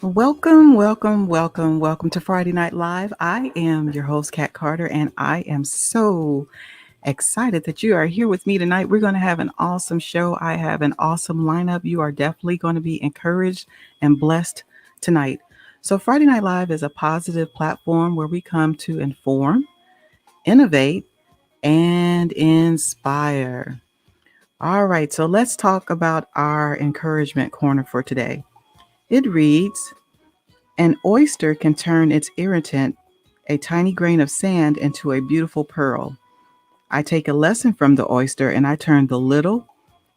Welcome to Friday Night Live. I am your host, Kat Carter, and I am so excited that you are here with me tonight. We're going to have an awesome show. I have an awesome lineup. You are definitely going to be encouraged and blessed tonight. So, Friday Night Live is a positive platform where we come to inform, innovate, and inspire. All right, so let's talk about our encouragement corner for today. It reads, an oyster can turn its irritant, a tiny grain of sand, into a beautiful pearl. I take a lesson from the oyster and I turn the little,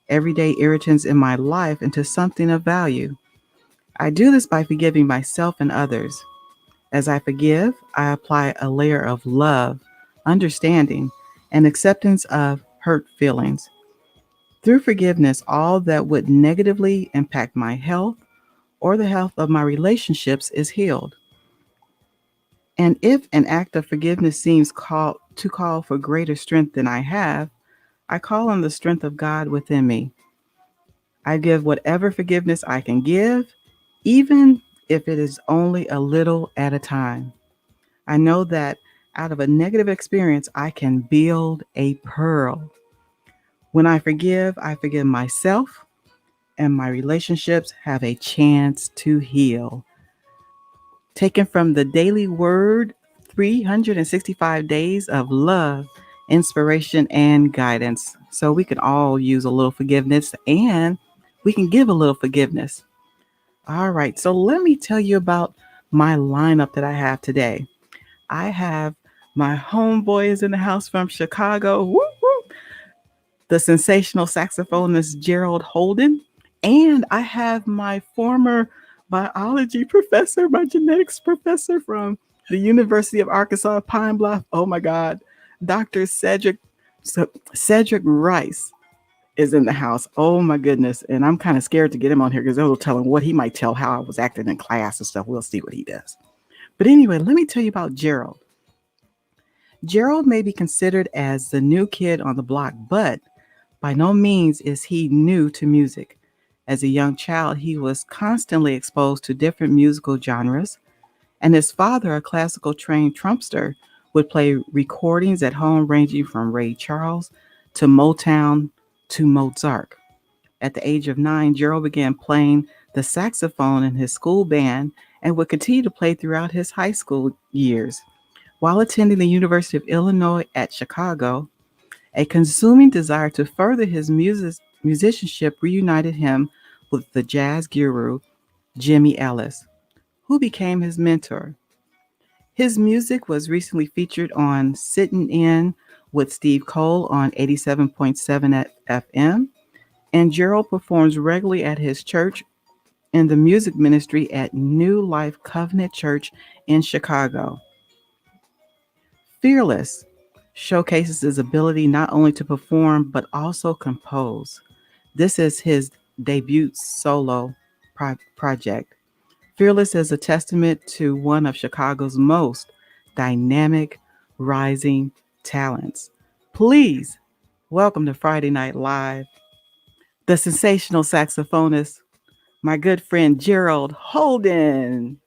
everyday irritants in my life into something of value. I do this by forgiving myself and others. As I forgive, I apply a layer of love, understanding, and acceptance of hurt feelings. Through forgiveness, all that would negatively impact my health or the health of my relationships is healed. And if an act of forgiveness seems to call for greater strength than I have, I call on the strength of God within me. I give whatever forgiveness I can give, even if it is only a little at a time. I know that out of a negative experience, I can build a pearl. When I forgive myself, and my relationships have a chance to heal. Taken from the Daily Word, 365 days of love, inspiration, and guidance. So we can all use a little forgiveness and we can give a little forgiveness. All right, so let me tell you about my lineup that I have today. I have my homeboys in the house from Chicago, whoop, whoop, the sensational saxophonist Gerald Holden, and I have my former biology professor, my genetics professor from the University of Arkansas, Pine Bluff. Oh my God, Dr. Cedric Rice is in the house. Oh my goodness. And I'm kind of scared to get him on here because they'll tell him what he might tell how I was acting in class and stuff. We'll see what he does. But anyway, let me tell you about Gerald. Gerald may be considered as the new kid on the block, but by no means is he new to music. As a young child, he was constantly exposed to different musical genres, and his father, a classical trained trumpster, would play recordings at home ranging from Ray Charles to Motown to Mozart. At the age of 9, Gerald began playing the saxophone in his school band and would continue to play throughout his high school years. While attending the University of Illinois at Chicago, a consuming desire to further his musicianship reunited him with the jazz guru Jimmy Ellis, who became his mentor. His music was recently featured on Sittin' In with Steve Cole on 87.7 FM, and Gerald performs regularly at his church in the music ministry at New Life Covenant Church in Chicago. Fearless showcases his ability not only to perform but also compose. This is his debut solo project. Fearless is a testament to one of Chicago's most dynamic, rising talents. Please welcome to Friday Night Live, the sensational saxophonist, my good friend Gerald Holden.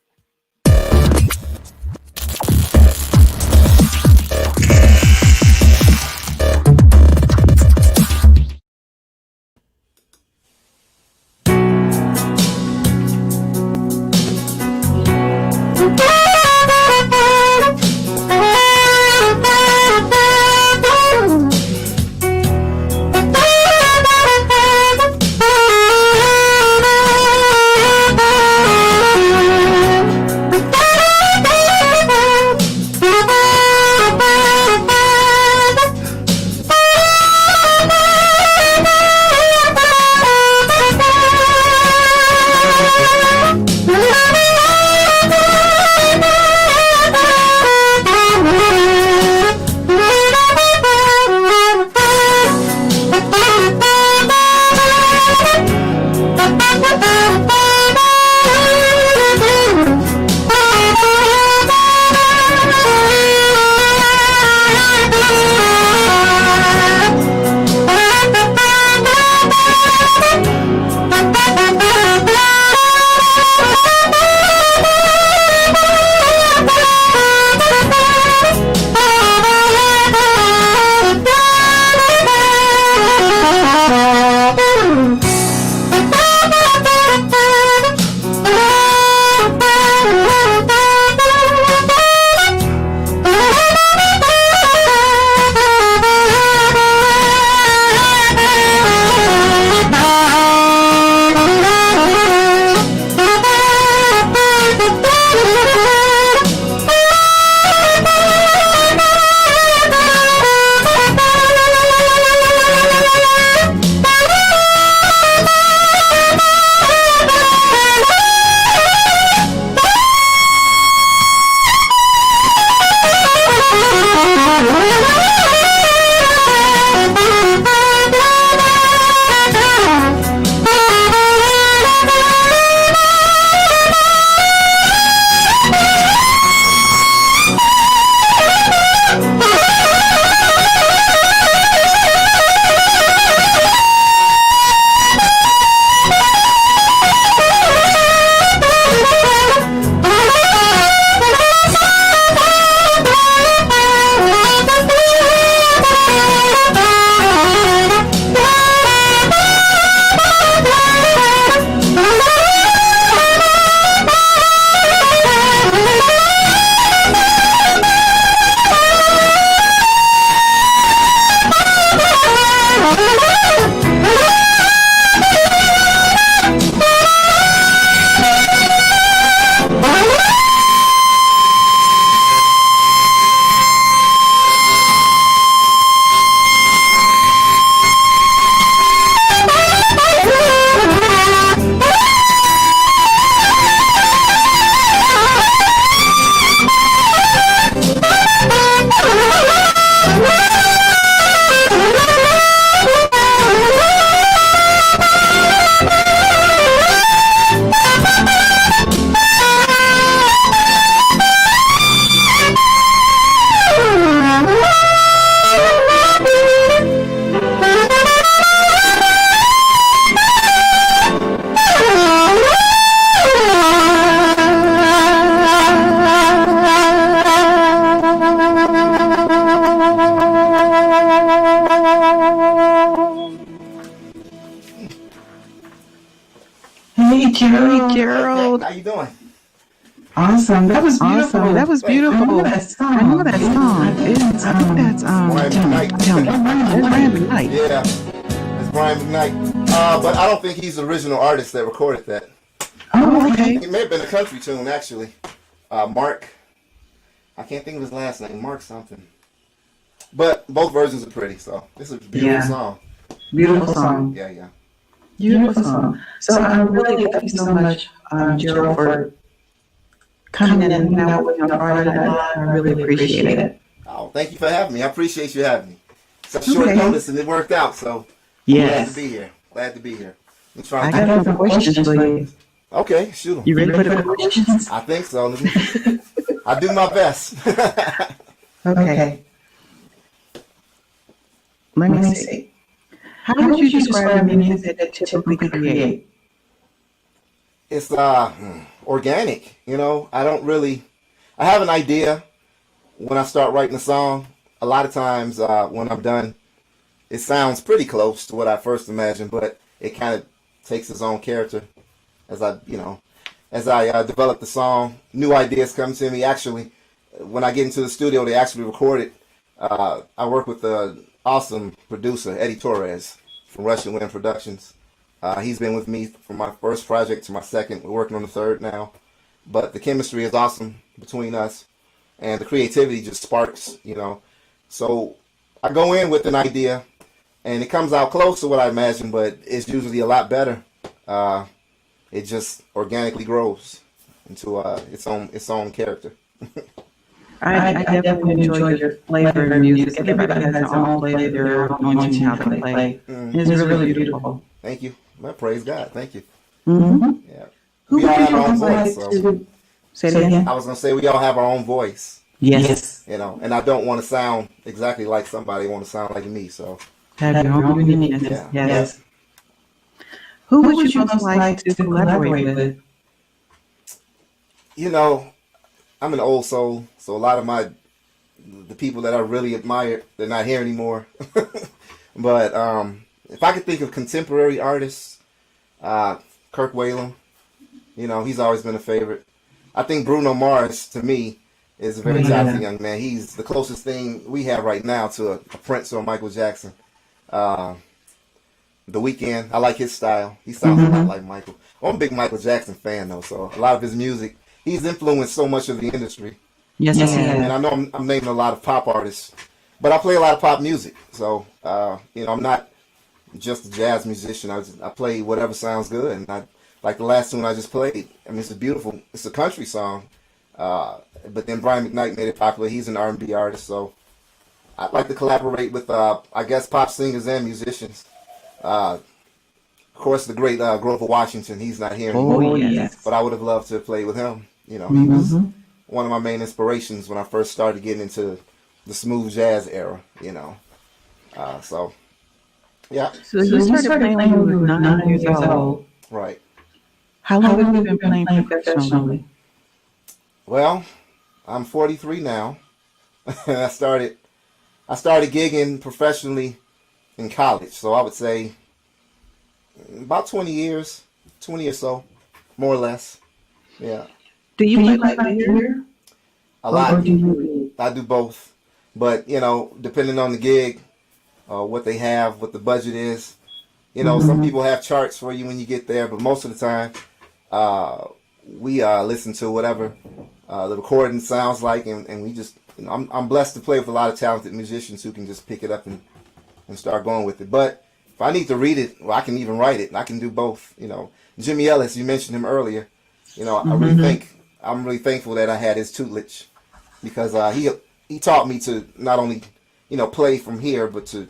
Awesome. That was beautiful. Awesome. That was beautiful. I know that song. I think that's Brian McKnight. Tell me. That's Brian McKnight. Yeah, it's Brian McKnight. But I don't think he's the original artist that recorded that. Oh, okay. It may have been a country tune, actually. Mark. I can't think of his last name. Mark something. But both versions are pretty, so this is a beautiful song. Beautiful song. Yeah. Beautiful song. So I really thank you so much, Gerald, for coming in and hanging out with me on Friday Night Live. I really appreciate it. Oh, thank you for having me. I appreciate you having me. Such short notice, and it worked out, so I'm glad to be here. Glad to be here. I got some questions for you. Okay, shoot them. You ready for the questions? I think so. I'll do my best. Okay. Let me see. How would you describe the music that you typically create? It's organic, I have an idea when I start writing a song. A lot of times when I'm done, it sounds pretty close to what I first imagined, but it kind of takes its own character as I develop the song. New ideas come to me. Actually, when I get into the studio, they actually record it. I work with the awesome producer, Eddie Torres from Russian Wind Productions. He's been with me from my first project to my second. We're working on the third now. But the chemistry is awesome between us, and the creativity just sparks, So I go in with an idea, and it comes out close to what I imagined, but it's usually a lot better. It just organically grows into its own character. I definitely enjoy your flavor of music. Everybody has their own flavor, their own anointing how they play. It's really beautiful. Thank you. Well, praise God. Thank you. Mm-hmm. Yeah. Who We all have our own like voice. to say it again? I was going to say we all have our own voice, Yes. and I don't want to sound exactly like somebody. I want to sound like me, so. Have your own uniqueness. Yeah. Yes. Who would you most like to collaborate with? I'm an old soul, so a lot of the people that I really admire, they're not here anymore. But if I could think of contemporary artists, Kirk Whalum, he's always been a favorite. I think Bruno Mars, to me, is a very talented young man. He's the closest thing we have right now to a Prince or a Michael Jackson. The Weeknd, I like his style. He sounds a lot like Michael. I'm a big Michael Jackson fan, though, so a lot of his music, he's influenced so much of the industry. Yes. And I know I'm naming a lot of pop artists, but I play a lot of pop music. So, I'm not just a jazz musician. I play whatever sounds good. And like the last tune I just played, it's a country song. But then Brian McKnight made it popular. He's an R&B artist. So I'd like to collaborate with, pop singers and musicians. Of course, the great Grover Washington. He's not here anymore. Yes. But I would have loved to have played with him. He was one of my main inspirations when I first started getting into the smooth jazz era. So you started playing when you were 9 years old. Right. How long have you been playing professionally? Well, I'm 43 now. I started gigging professionally in college, so I would say about 20 or so, more or less. Yeah. Do you play like by ear? A lot. I do both, but depending on the gig, what they have, what the budget is. Some people have charts for you when you get there, but most of the time, we listen to whatever the recording sounds like, and we just, I'm blessed to play with a lot of talented musicians who can just pick it up and start going with it. But if I need to read it, well, I can even write it, and I can do both. Jimmy Ellis, you mentioned him earlier. I'm really thankful that I had his tutelage, because he taught me to not only play from here, but to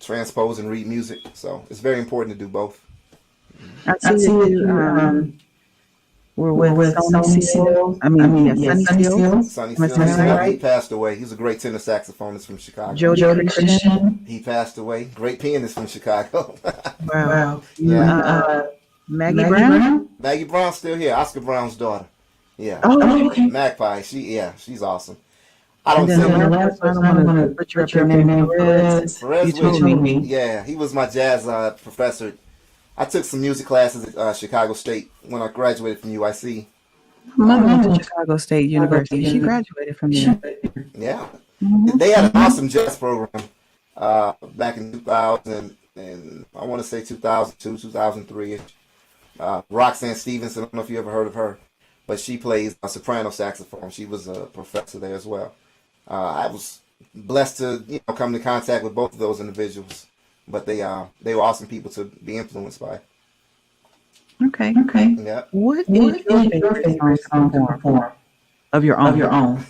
transpose and read music. So it's very important to do both. I see you were with Sonny Seals. Sonny Seals. Sonny Seals, he passed away. He was a great tenor saxophonist from Chicago. Jody Christian. He passed away. Great pianist from Chicago. Wow. Maggie Brown? Maggie Brown's still here. Oscar Brown's daughter. Yeah. Oh, okay. Magpie. She's awesome. I don't and then say the last one, I'm going to put you up your name. Perez. Perez, you told me. Yeah, he was my jazz professor. I took some music classes at Chicago State when I graduated from UIC. My mother went to Chicago State University. She graduated from there. Yeah, Hmm. they had an awesome jazz program back in 2000, and I want to say 2002, 2003. Roxanne Stevenson, I don't know if you ever heard of her, but she plays a soprano saxophone. She was a professor there as well. I was blessed to come into contact with both of those individuals, but they were awesome people to be influenced by. Okay. Okay. Yeah. What is What your is your favorite song favorite to song to perform perform of your of own? your own?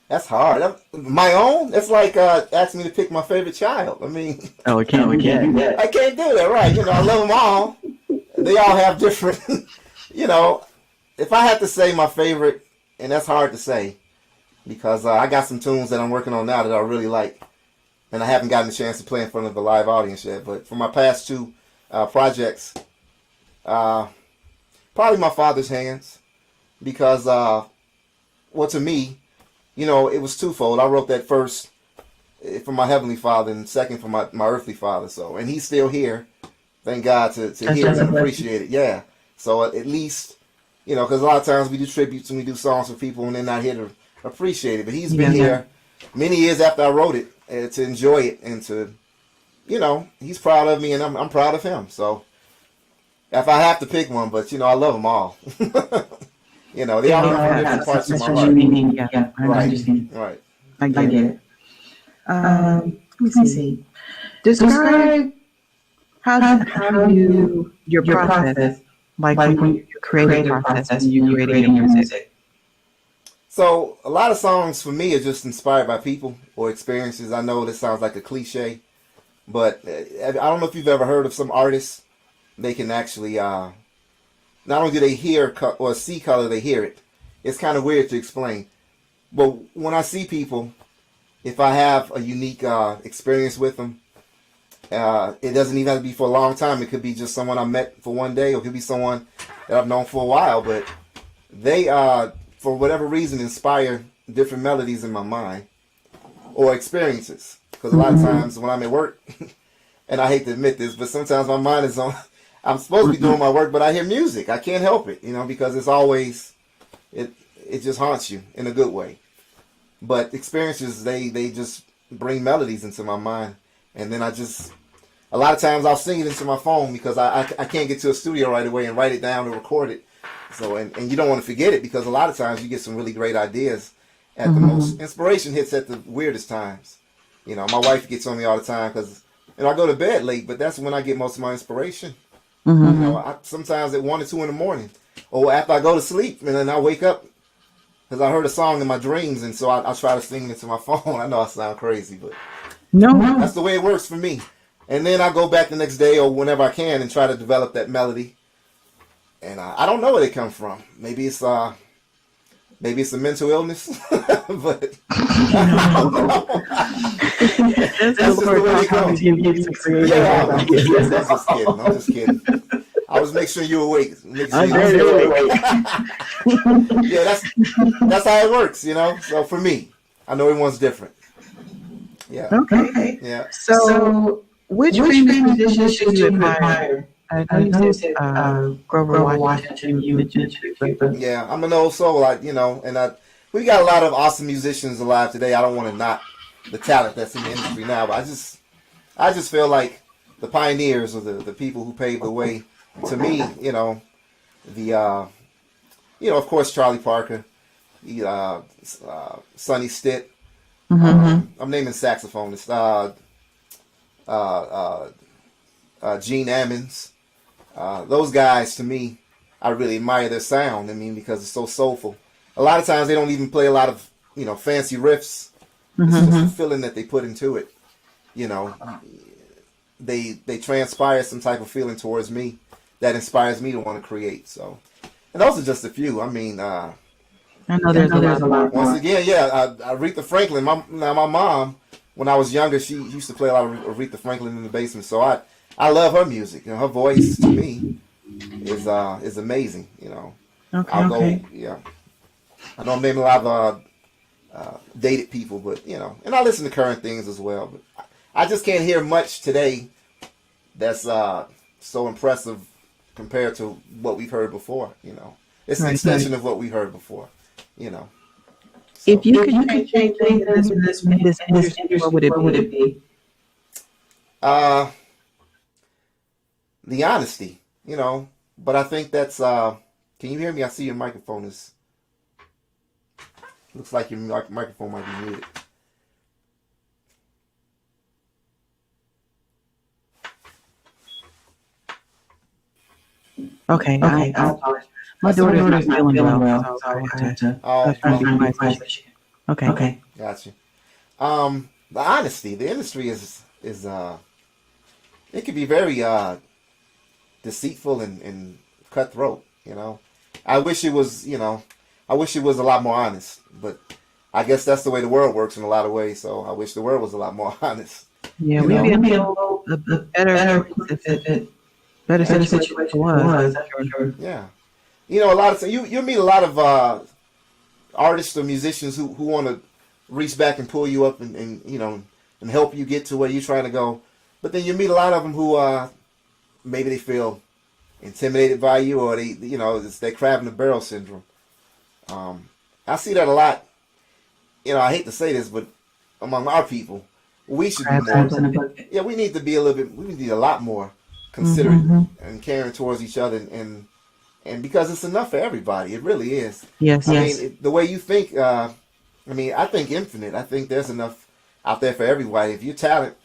That's hard. My own? It's like asking me to pick my favorite child. I mean, Oh, it can't We be can't do that. that. I can't do that, right? I love them all. They all have different, you know. If I had to say my favorite, and that's hard to say because I got some tunes that I'm working on now that I really like, and I haven't gotten a chance to play in front of a live audience yet. But for my past two projects, uh, probably my father's hands because, well, to me, it was twofold. I wrote that first for my heavenly father and second for my earthly father. So, and he's still here. Thank God to That's hear it just a and blessing. appreciate it. Yeah. So at least, because a lot of times we do tributes and we do songs for people and they're not here to appreciate it. But he's been Yeah. here many years after I wrote it to enjoy it and to, he's proud of me and I'm proud of him. So if I have to pick one, but I love them all. They all They all have have different parts of my special heart. meaning. Yeah, I Right. understand. Right. I I get get it. it. Let Let me me see. see. Describe How how your your process, process, like like when when your creative creative process process when when you're you're creating your creating your music. music. So a lot of songs for me are just inspired by people or experiences. I know this sounds like a cliche, but I don't know if you've ever heard of some artists. They can actually not only do they hear or see color, they hear it. It's kind of weird to explain. But when I see people, if I have a unique experience with them, it doesn't even have to be for a long time. It could be just someone I met for one day, or it could be someone that I've known for a while. But they, for whatever reason, inspire different melodies in my mind or experiences. Because a lot of times when I'm at work, and I hate to admit this, but sometimes my mind is on. I'm supposed to be doing my work, but I hear music. I can't help it, because it's always it just haunts you in a good way. But experiences, they just bring melodies into my mind, and then a lot of times I'll sing it into my phone because I can't get to a studio right away and write it down or record it. So and you don't want to forget it because a lot of times you get some really great ideas at the most. Inspiration hits at the weirdest times. My wife gets on me all the time because I go to bed late, but that's when I get most of my inspiration. Sometimes at 1 or 2 in the morning, or after I go to sleep, and then I wake up because I heard a song in my dreams, and so I try to sing it to my phone. I know I sound crazy, but No. that's the way it works for me. And then I go back the next day or whenever I can and try to develop that melody. And I don't know where they come from. Maybe it's a mental illness, but That's that's just the way they Lord go. give you some creative Yeah, ideas. I'm just kidding. I'm just kidding. I was making sure you're awake. Make sure I'm you're very awake. awake. Yeah, that's how it works, So for me, I know everyone's different. Yeah, Okay. yeah. So, which Which famous famous musicians do musicians you do you admire? admire? I know I you know you said said Grover Grover Washington. Washington. You You mentioned mentioned it, it, but but Yeah, I'm an old soul, and we got a lot of awesome musicians alive today. I don't want to knock the talent that's in the industry now, but I just feel like the pioneers or the people who paved the way to me, the of course Charlie Parker, Sonny Stitt. I'm naming saxophonists. Uh, Gene Ammons. Those guys, to me, I really admire their sound. I mean, because it's so soulful. A lot of times they don't even play a lot of, fancy riffs. It's just the feeling that they put into it. You know, they transpire some type of feeling towards me that inspires me to want to create. So, and those are just a few. I mean, I know there's a lot more. once again, yeah, Aretha Franklin. My mom, when I was younger, she used to play a lot of Aretha Franklin in the basement. So I love her music. Her voice to me is amazing. Okay, I'll okay. go, yeah. I know I'm naming a lot of dated people, but and I listen to current things as well. But I just can't hear much today that's so impressive compared to what we've heard before. it's the extension of what we heard before, you know. So, If you could change anything in this industry, what would it be? uh, the honesty, you know. But I think that's. Can you hear me? I see your microphone is. Looks like your microphone might be muted. Okay. My daughter's not feeling well, so I have to. Oh, try to be my situation. Okay. Gotcha. The honesty, the industry is it can be very deceitful and cutthroat. You know, I wish it was. You know, I wish it was a lot more honest. But I guess that's the way the world works in a lot of ways. So I wish the world was a lot more honest. Yeah, we'd be a better if it better situation was. Yeah, you know, a lot of you meet a lot of artists or musicians who want to reach back and pull you up and you know and help you get to where you're trying to go. But then you meet a lot of them who maybe they feel intimidated by you, or they, you know, it's that crab in the barrel syndrome. I see that a lot. You know, I hate to say this, but among our people, we should be more. Yeah, we need to be a little bit. We need a lot more considerate and caring towards each other, and because it's enough for everybody. It really is. Yes. I mean, the way you think. I mean, I think infinite. I think there's enough out there for everybody. If your talent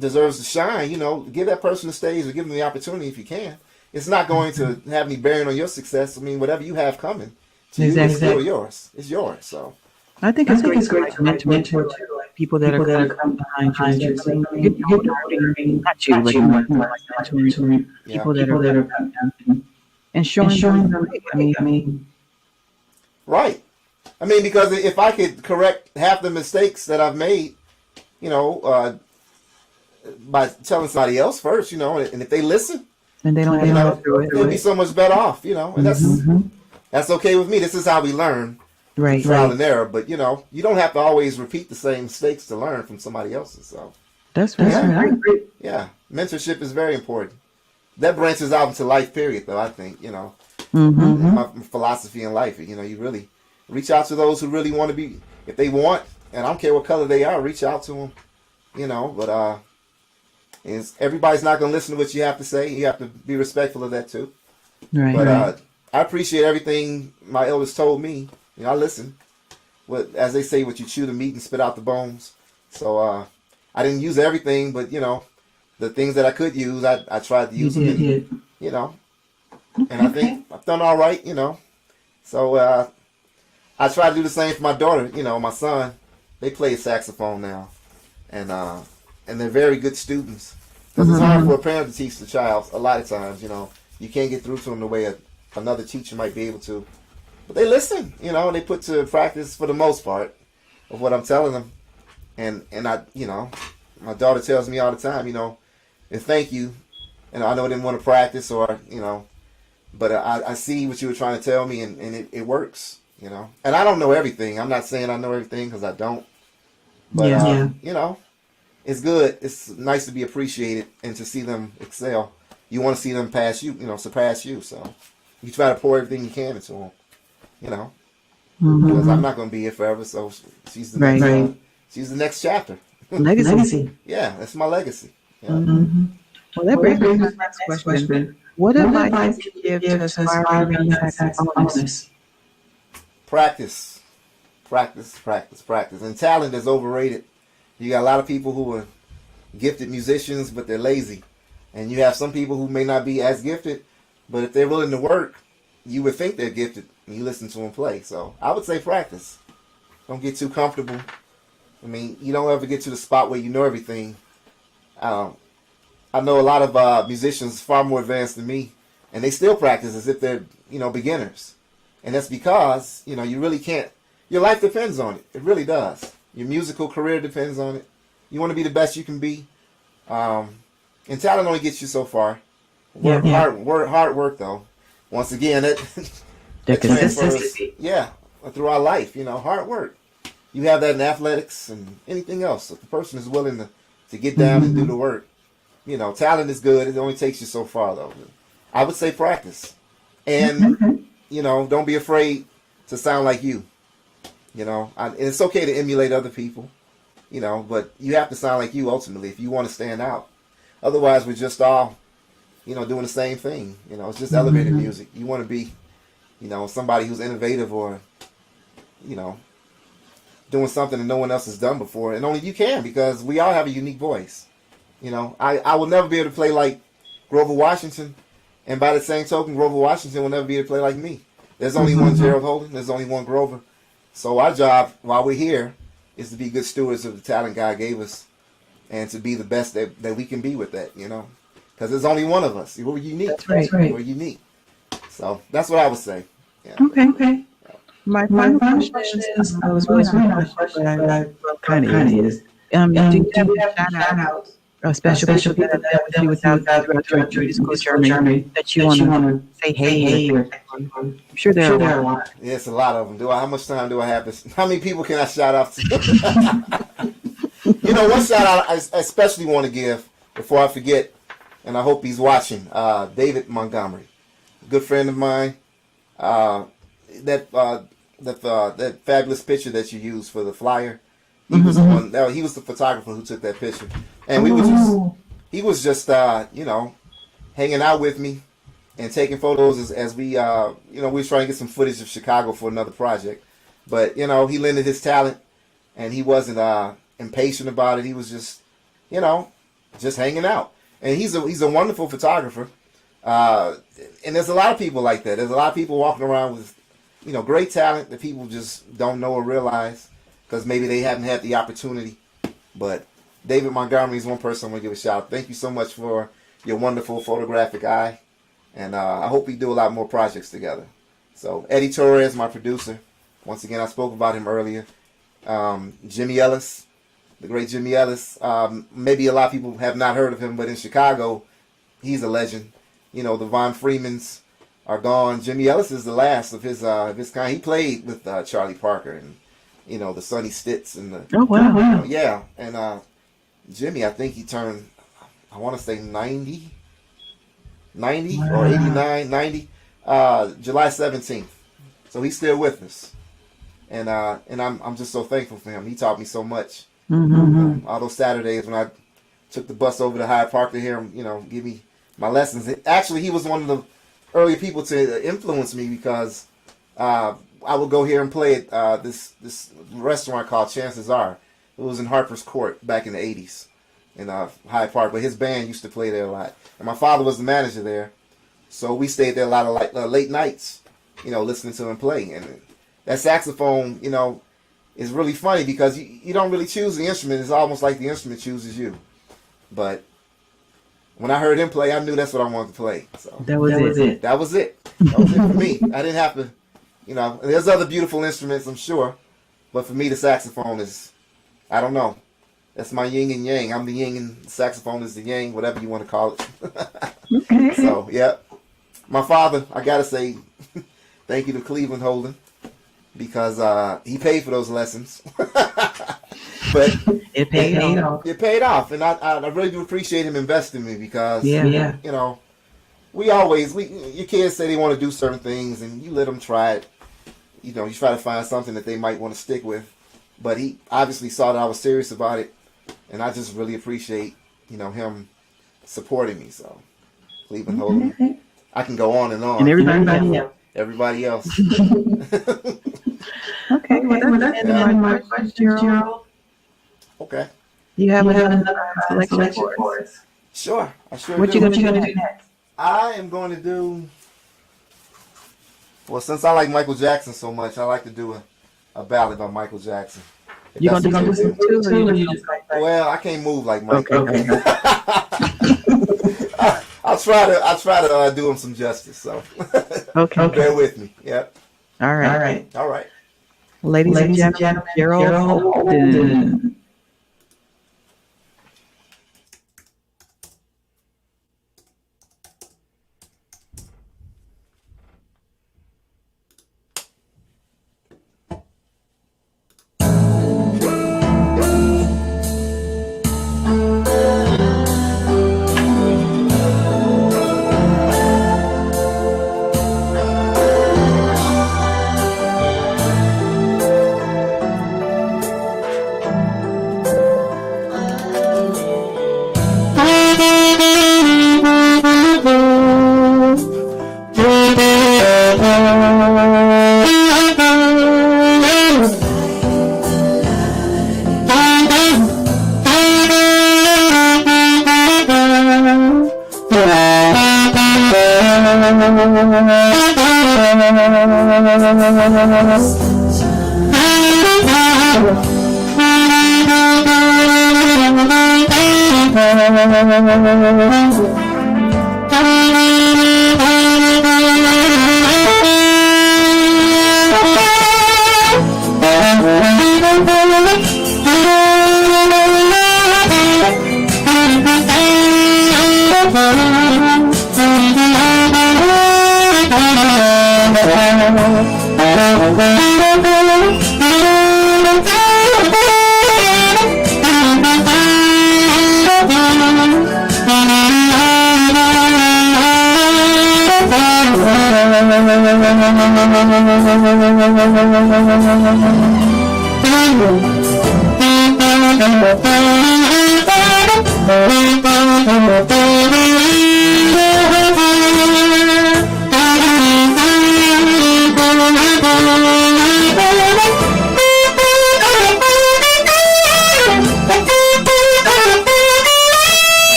deserves to shine, you know, give that person the stage or give them the opportunity if you can. It's not going to have any bearing on your success. I mean, whatever you have coming to you is still yours. It's yours. So I think it's great to mentor too, like people that are coming behind you. Not you, but mentoring people that are coming and showing them. I mean, right. I mean, because if I could correct half the mistakes that I've made, you know, by telling somebody else first, you know, and if they listen, and they don't have to do it, they'll be so much better off, you know, and that's okay with me. This is how we learn, right? Trial and error, but you know, you don't have to always repeat the same mistakes to learn from somebody else's. So that's right. Yeah, mentorship is very important. That branches out into life, period. Though I think, you know, my philosophy in life, you know, you really reach out to those who really want to be, if they want, and I don't care what color they are, reach out to them, you know, but everybody's not going to listen to what you have to say. You have to be respectful of that too. Right. But I appreciate everything my elders told me. You know, I listen. As they say, what you chew the meat and spit out the bones. So I didn't use everything, but you know, the things that I could use, I tried to use them. And, you know, and I think I've done all right, you know. So I try to do the same for my daughter, you know, my son. They play saxophone now, and they're very good students. Because it's hard for a parent to teach the child a lot of times, you know. You can't get through to them the way another teacher might be able to. But they listen, you know, and they put to practice for the most part of what I'm telling them. And I, you know, my daughter tells me all the time, you know, and thank you. And I know I didn't want to practice or, you know, but I see what you were trying to tell me, and it works, you know. And I don't know everything. I'm not saying I know everything because I don't. But, you know, it's good. It's nice to be appreciated and to see them excel. You want to see them pass you, you know, surpass you. So you try to pour everything you can into them, you know. Because I'm not going to be here forever, so she's the next, she's the next chapter. Legacy. Yeah, that's my legacy. Yeah. Well, that brings me to the next question. What advice would you give to aspiring saxophonists? Practice. And talent is overrated. You got a lot of people who are gifted musicians, but they're lazy. And you have some people who may not be as gifted, but if they're willing to work, you would think they're gifted when you listen to them play. So I would say practice. Don't get too comfortable. I mean, you don't ever get to the spot where you know everything. I know a lot of musicians far more advanced than me, and they still practice as if they're, you know, beginners. And that's because, you know, you really can't. Your life depends on it. It really does. Your musical career depends on it. You want to be the best you can be. And talent only gets you so far. Hard work, though. Once again, that transfers, through our life. You know, hard work. You have that in athletics and anything else. If the person is willing to get down and do the work, you know, talent is good. It only takes you so far, though. I would say practice. And, don't be afraid to sound like you. And it's okay to emulate other people, but you have to sound like you ultimately if you want to stand out. Otherwise, we're just all, doing the same thing. It's just elevator music. You want to be, somebody who's innovative or, doing something that no one else has done before, and only you can, because we all have a unique voice. I will never be able to play like Grover Washington, and by the same token, Grover Washington will never be able to play like me. There's only one Gerald Holden. There's only one Grover. So our job, while we're here, is to be good stewards of the talent God gave us, and to be the best that we can be with that, because there's only one of us. We're unique. That's right. We're unique. So that's what I would say. Yeah. Okay. My final question is, I was really not a question, but I kind of is. Do you have a shout out, a special people that have with you without your disclosure, that you want to say hey? I'm sure there are a lot. Yeah, it's a lot of them. How much time do I have? How many people can I shout out to? One shout out I especially want to give before I forget, and I hope he's watching. David Montgomery, a good friend of mine. That fabulous picture that you used for the flyer. He was the one. He was the photographer who took that picture, and he was just hanging out with me and taking photos as we we were trying to get some footage of Chicago for another project. But he lended his talent, and he wasn't impatient about it. He was just just hanging out, and he's a wonderful photographer. And there's a lot of people like that. There's a lot of people walking around with great talent that people just don't know or realize because maybe they haven't had the opportunity. But David Montgomery is one person I'm going to give a shout out. Thank you so much for your wonderful photographic eye. And I hope we do a lot more projects together. So Eddie Torres, my producer. Once again, I spoke about him earlier. Jimmy Ellis, the great Jimmy Ellis. Maybe a lot of people have not heard of him, but in Chicago, he's a legend. The Von Freemans are gone. Jimmy Ellis is the last of his kind. He played with Charlie Parker and the Sonny Stitz and the yeah. And Jimmy, I think he turned, I want to say 90 or 89, 90, July 17th. So he's still with us, and I'm just so thankful for him. He taught me so much. All those Saturdays when I took the bus over to Hyde Park to hear him, give me my lessons. Actually, he was one of the early people to influence me because I would go here and play at this restaurant called Chances Are. It was in Harper's Court back in the 80s in Hyde Park, but his band used to play there a lot. And my father was the manager there, so we stayed there a lot of late nights, listening to him play. And that saxophone, is really funny because you don't really choose the instrument. It's almost like the instrument chooses you. But when I heard him play, I knew that's what I wanted to play. So That was it. That was it. That was it for me. I didn't have to, there's other beautiful instruments, I'm sure. But for me, the saxophone is, I don't know. That's my yin and yang. I'm the yin and the saxophone is the yang, whatever you want to call it. Okay. So, yeah. My father, I got to say, thank you to Cleveland Holden because he paid for those lessons. But it paid off. It paid off, and I really do appreciate him investing in me because Yeah. your kids say they want to do certain things, and you let them try it. You try to find something that they might want to stick with. But he obviously saw that I was serious about it, and I just really appreciate him supporting me. So Cleveland Holden, I can go on and on. And everybody else. Everybody else. Okay, well, that's the end of my question, Gerald. Okay. You have another selection for us? Sure. I sure What do. you gonna do next? I am going to do. Well, since I like Michael Jackson so much, I like to do a ballad by Michael Jackson. You gonna do some too, or you just like that? Well, I can't move like Michael. Okay. I'll try to do him some justice. So Okay. bear with me. Yep. All right. Ladies and gentlemen, Gerald Holden.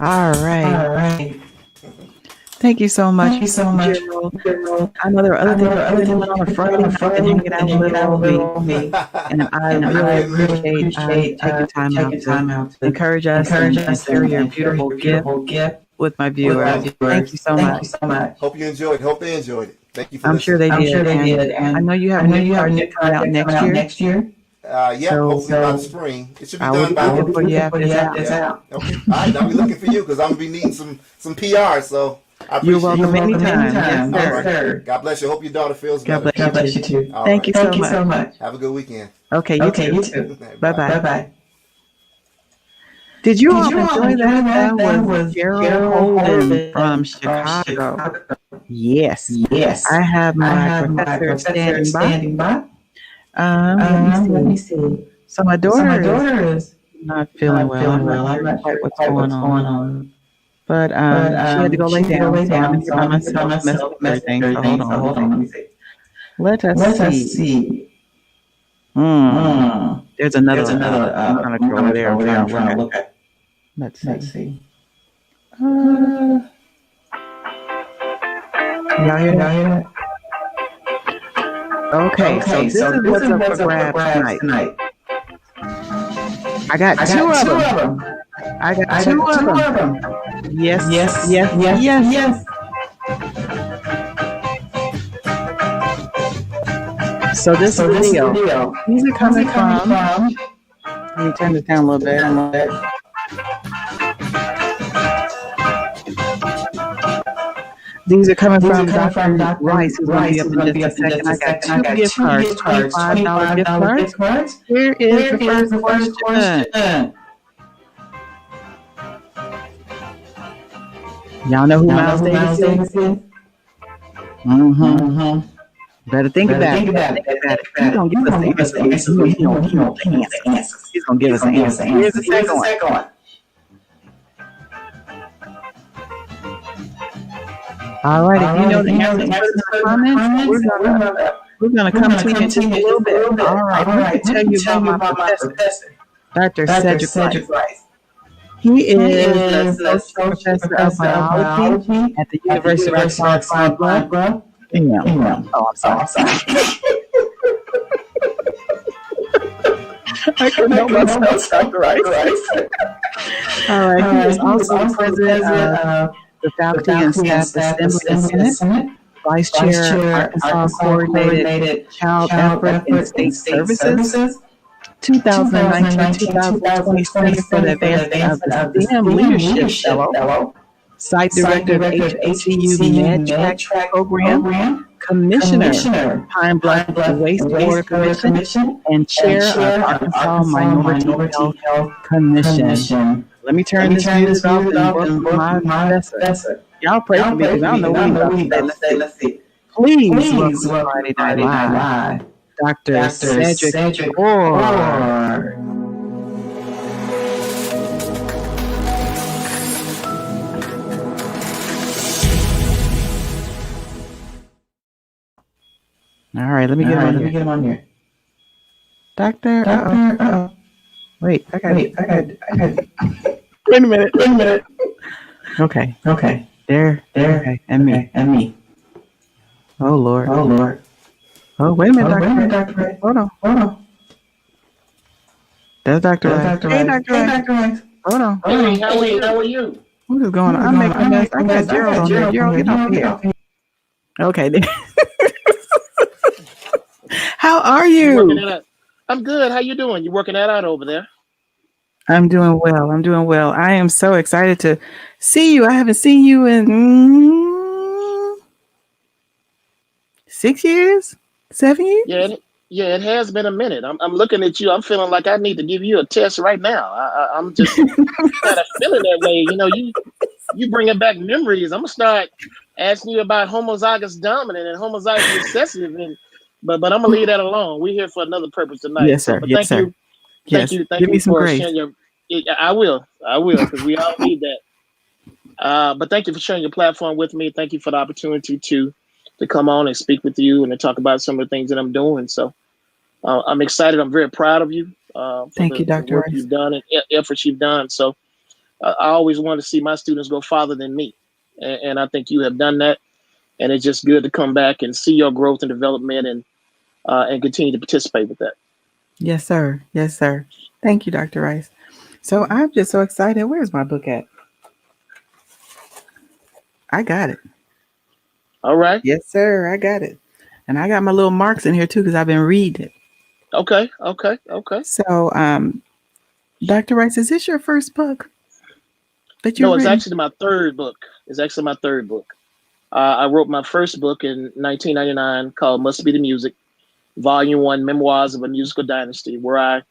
All right. Thank you so much, Gerald. I know there are other things you're doing on a Friday night and hanging out with little old me. And I really appreciate taking time out to encourage us and share your beautiful gift with my viewers. Thank you so much. Hope you enjoyed. Hope they enjoyed it. Thank you for I'm sure they did. And I know you have a new project coming out next year. Yeah, So- hopefully by the spring. It should be I will done be by looking for you after it's out. Okay. All right, now we're looking for you because I'm gonna be needing some PR. So I appreciate You're welcome anytime. Yes, All right. sir. God bless you. Hope your daughter feels God better. bless you too. All Thank right. you so much. Have a good weekend. Okay, you too. Bye. Bye-bye. Did you all enjoy that? That was Gerald Holden from Chicago. Yes. I have my professor standing by. Let me see. So my daughter is not feeling well. I'm not sure quite what's going on. But she had to go lay down. So I'm here by myself, messing with everything. So hold on. Let me see. Let us see. There's another monitor over there. I'm trying to look at. Let's see. Y'all hear that? Okay, so this is what's up for grabs tonight. I got two of them. I got two of them. Yes. So this is the deal. These are coming from. Let me turn this down a little bit. These are coming from Dr. Rice, who's going to be up in just a second. I got two gift cards, $25 gift cards. Here is the first question. Y'all know who Miles Davis is? Mm-hmm. Better think about it. He's going to give us the answer. He's going to give us the answer. Here's the second one. All right, if you know the answer, put it in the comments. We're gonna come to you in just a little bit. All right, let me tell you about my professor, Dr. Sederick Rice. He is the associate professor of biology at the University of Saxophonist. Oh, I'm sorry. I couldn't help myself, Dr. Rice. All right, he is also the president of the Faculty and Staff Assembly and Senate, Vice Chair, Arkansas Coordinated Child Effort in State Services, 2019-2020 Center for the Advancement of the STEM Leadership Fellow, Site Director of HBCU MedTrack Program, Commissioner, Pine Bluff Wastewater Commission, and Chair of Arkansas Minority Health Commission. Let me turn this music off and work with my professor. Y'all pray for me because I don't know what he's about to say. Let's see. Please welcome Friday Night Live, Dr. Sederick Orr. All right, let me get him on here. Doctor. Wait, I got. Wait a minute. Okay. There. Okay, and me. Oh Lord. Oh, wait a minute, Doctor. Hold on. That's Dr. Rice. Hey, Dr. Rice. Hold on. Hey, how are you? What is going on? I'm making a mess. I got Gerald on there. Gerald, get off here. Okay. How are you? I'm good. How you doing? You working that out over there? I'm doing well. I am so excited to see you. I haven't seen you in 6 years, 7 years. Yeah, it has been a minute. I'm looking at you. I'm feeling like I need to give you a test right now. I'm just kind of feeling that way. You know, you bringing back memories. I'm gonna start asking you about homozygous dominant and homozygous recessive, but I'm gonna leave that alone. We're here for another purpose tonight. Yes, sir. Thank you. Thank you for sharing your. I will, because we all need that. But thank you for sharing your platform with me. Thank you for the opportunity to come on and speak with you and to talk about some of the things that I'm doing. So I'm excited. I'm very proud of you. Thank you, Dr. Work Rice. you've done and efforts you've done. So I always want to see my students go farther than me, and I think you have done that. And it's just good to come back and see your growth and development and continue to participate with that. Yes, sir. Thank you, Dr. Rice. So I'm just so excited. Where's my book at? I got it. All right. Yes, sir. I got it. And I got my little marks in here too because I've been reading it. Okay. So, Dr. Rice, is this your first book that you No, it's actually my third book. I wrote my first book in 1999 called Must Be the Music, Volume 1, Memoirs of a Musical Dynasty, where I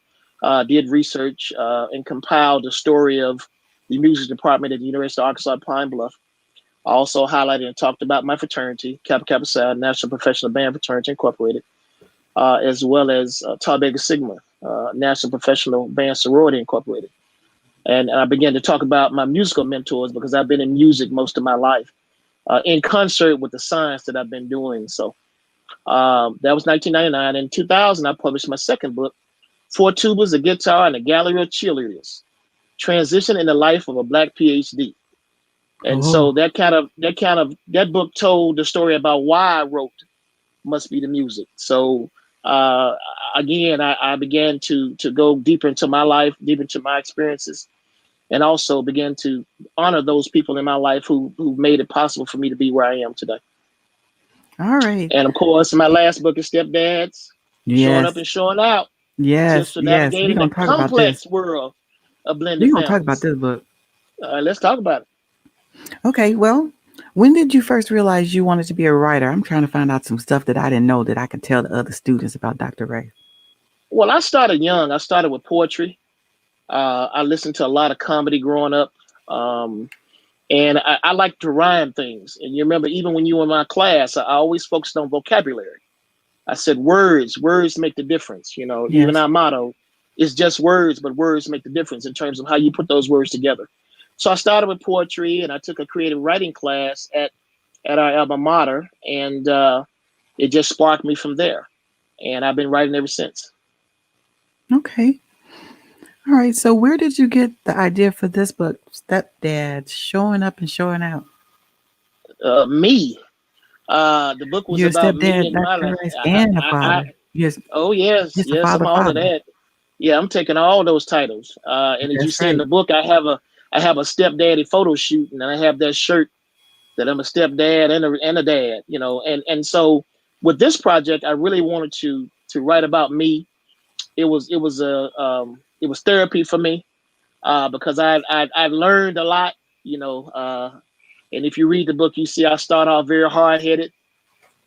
did research and compiled the story of the music department at the University of Arkansas Pine Bluff. I also highlighted and talked about my fraternity, Kappa Kappa Psi, National Professional Band Fraternity Incorporated, as well as Tau Beta Sigma, National Professional Band Sorority Incorporated. And I began to talk about my musical mentors because I've been in music most of my life, in concert with the science that I've been doing. So that was 1999. In 2000, I published my second book, 4 Tubas, a Guitar, and a Gallery of Cheerleaders, Transition in the Life of a Black PhD. And so Oh, that book told the story about why I wrote Must Be the Music. So uh, again, I began to go deeper into my life, deeper into my experiences, and also began to honor those people in my life who made it possible for me to be where I am today. all right. And of course, my last book is Stepdads, Showing Up Yes, and Showing Out, Tips yes, for yes. We're Navigating the gonna talk about this. Complex World of Blended We're gonna talk about Families. this book. Let's talk about it. Okay, well, when did you first realize you wanted to be a writer? I'm trying to find out some stuff that I didn't know that I could tell the other students about Dr. Ray. Well, I started young. I started with poetry. I listened to a lot of comedy growing up. Um, and I like to rhyme things. And you remember, even when you were in my class, I always focused on vocabulary. I said, words make the difference. You know, even Yes. our motto is just words, but words make the difference in terms of how you put those words together. So I started with poetry, and I took a creative writing class at our alma mater, and it just sparked me from there. And I've been writing ever since. Okay. All right. So where did you get the idea for this book, Stepdad, showing up and showing out? Me, the book was You're a about me stepdad, and my Dr. life. Rice, and a I father. Oh yes, Just a yes, I'm father, all of father. that. Yeah, I'm taking all those titles. And as you That's see in right. the book, I have a stepdaddy photo shoot, and I have that shirt that I'm a stepdad and a dad. You know, and so with this project, I really wanted to write about me. It was therapy for me because I've learned a lot. You know, and if you read the book, you see I start off very hard headed,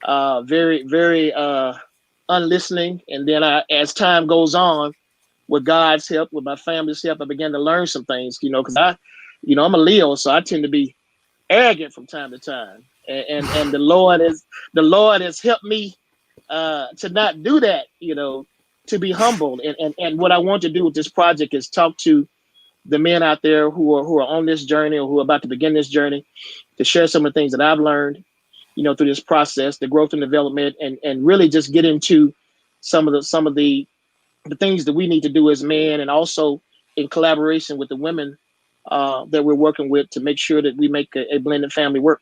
very unlistening, and then as time goes on, with God's help, with my family's help, I began to learn some things. You know, because I'm a Leo, so I tend to be arrogant from time to time, and the Lord has helped me to not do that. You know, to be humble, and what I want to do with this project is talk to the men out there who are on this journey or who are about to begin this journey, to share some of the things that I've learned, through this process, the growth and development, and really just get into some of the things that we need to do as men, and also in collaboration with the women that we're working with to make sure that we make a blended family work.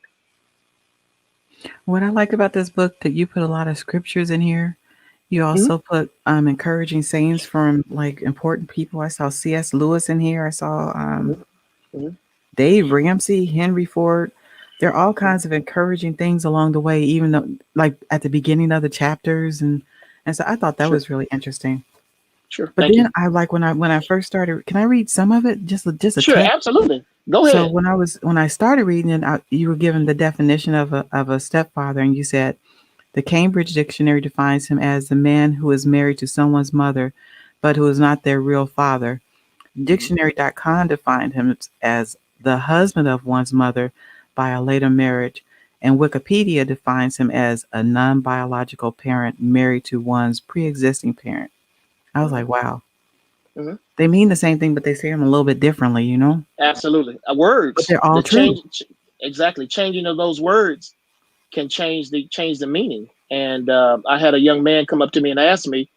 What I like about this book that you put a lot of scriptures in here. You Mm-hmm. also put encouraging sayings from like important people. I saw C.S. Lewis in here. I saw Mm-hmm. Dave Ramsey, Henry Ford. There are all Mm-hmm. kinds of encouraging things along the way, even though like at the beginning of the chapters, and so I thought that Sure, was really interesting. sure. But Thank then you. I like when I first started. Can I read some of it? Just a Sure, touch. absolutely. Go So ahead. when I started reading it, you were given the definition of a stepfather, and you said the Cambridge Dictionary defines him as the man who is married to someone's mother, but who is not their real father. Mm-hmm. Dictionary.com defined him as the husband of one's mother by a later marriage, and Wikipedia defines him as a non biological parent married to one's pre existing parent. I was Mm-hmm. like, wow. Mm-hmm. They mean the same thing, but they say them a little bit differently, you know? Absolutely. But Words, they're all the true. exactly, changing of those words can change the meaning. And I had a young man come up to me and ask me,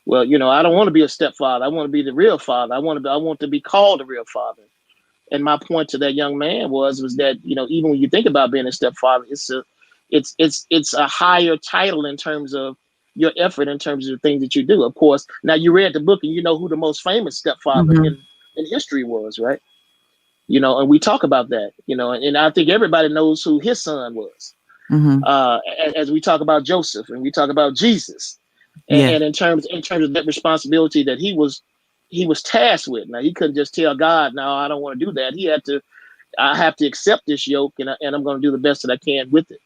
well, I don't want to be a stepfather. I want to be the real father. I want to be called the real father. And my point to that young man was that, even when you think about being a stepfather, it's a higher title in terms of your effort, in terms of the things that you do. Of course, now you read the book and you know who the most famous stepfather Hmm. in history was, right? And we talk about that, and I think everybody knows who his son was. Hmm. As we talk about Joseph and we talk about Jesus, Yes. and in terms of that responsibility that he was tasked with. Now he couldn't just tell God, "No, I don't want to do that." I have to accept this yoke, and I'm going to do the best that I can with it.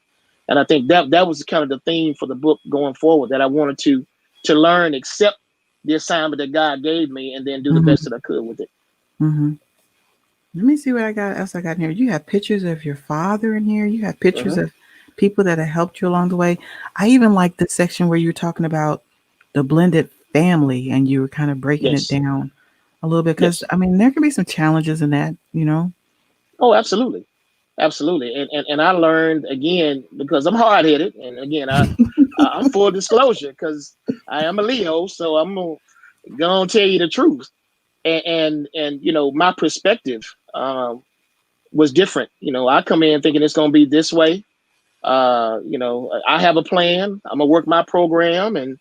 And I think that was kind of the theme for the book going forward. That I wanted to learn, accept the assignment that God gave me, and then do the Hmm. best that I could with it. Hmm. Let me see what I got else I got in here. You have pictures of your father in here. You have pictures Uh-huh. of people that have helped you along the way. I even like the section where you're talking about the blended family and you were kind of breaking it Yes. down a little bit because Yes. I mean there can be some challenges in that, you know. Oh, absolutely. Absolutely. And I learned again because I'm hard headed, and again I'm full disclosure because I am a Leo, so I'm gonna tell you the truth. And my perspective was different. I come in thinking it's going to be this way. I have a plan. I'm gonna work my program, and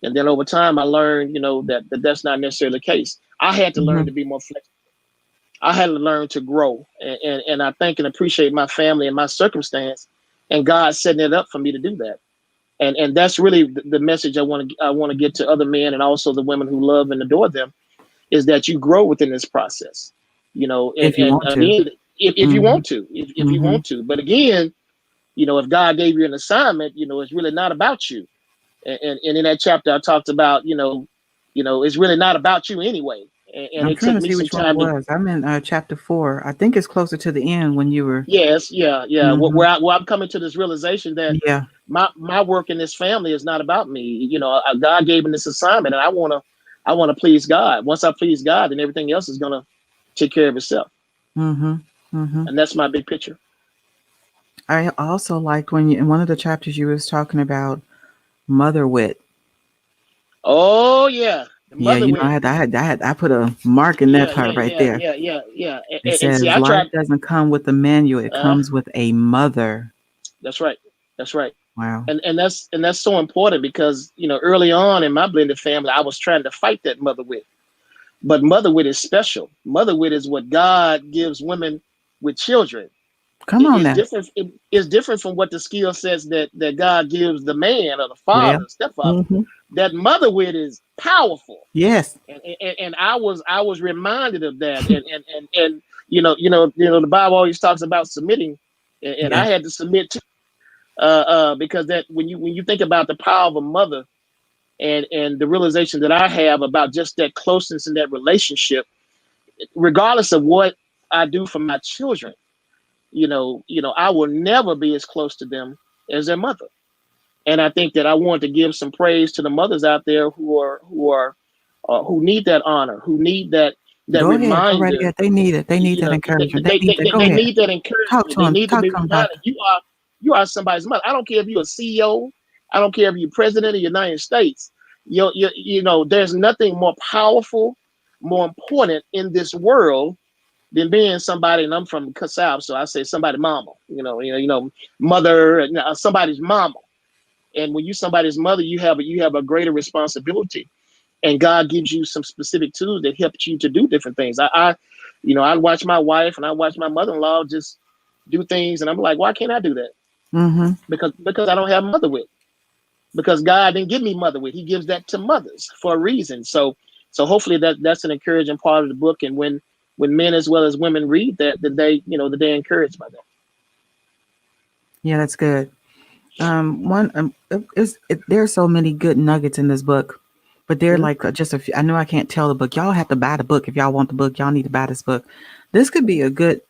then over time I learned, that that's not necessarily the case. I had to learn to be more flexible. I had to learn to grow, and I thank and appreciate my family and my circumstance, and God setting it up for me to do that. And that's really the message I want to get to other men and also the women who love and adore them, is that you grow within this process. And If you want to. again, if you want to, if you want to, but again, if God gave you an assignment, it's really not about you. And in that chapter, I talked about, it's really not about you anyway. And I'm it trying took to me see some which one it time to. was. I'm in chapter 4. I think it's closer to the end when you were. Yes, yeah. Mhm. Where I'm coming to this realization that Yeah. my work in this family is not about me. God gave me this assignment, and I want to please God. Once I please God, then everything else is gonna take care of itself. And that's my big picture. I also liked when in one of the chapters you was talking about mother wit. Oh yeah, the Yeah, mother wit. I put a mark in that Yeah, part yeah, right yeah, there. yeah, yeah, yeah. It And see, says I life tried. doesn't come with a manual; it comes with a mother. That's right. That's right. Wow. And that's so important because early on in my blended family, I was trying to fight that mother wit. But mother wit is special. Mother wit is what God gives women with children. Come It on is now. different. It is different from what the skill sets that God gives the man or the Well. father, stepfather. hmm That mother wit is powerful. Yes. And I was reminded of that. And the Bible always talks about submitting, and I Yes. had to submit too. Because that when you think about the power of a mother and the realization that I have about just that closeness in that relationship, regardless of what I do for my children, I will never be as close to them as their mother. And I think that I want to give some praise to the mothers out there who need that honor, who need that Go ahead. Go right reminder. ahead. They need it. They need You that know, encouragement. They they, need they, that. they, Go they ahead. need that Talk encouragement. to They them. need to Talk be to them about reminded you are somebody's mother. I don't care if you're a CEO. I don't care if you're president of the United States. There's nothing more powerful, more important in this world than being somebody. And I'm from South, so I say somebody mama. Mother, somebody's mama. And when you somebody's mother, you have a greater responsibility, and God gives you some specific tools that help you to do different things. I watch my wife and I watch my mother-in-law just do things, and I'm like, why can't I do that? them. Because I don't have mother wit. Because God didn't give me mother wit. He gives that to mothers for a reason. So hopefully that's an encouraging part of the book. And when men as well as women read that they're encouraged by that. Yeah, that's good. There are so many good nuggets in this book, but they're Mhm. like just a few. I know I can't tell the book. Y'all have to buy the book if y'all want the book. Y'all need to buy this book. This could be a good,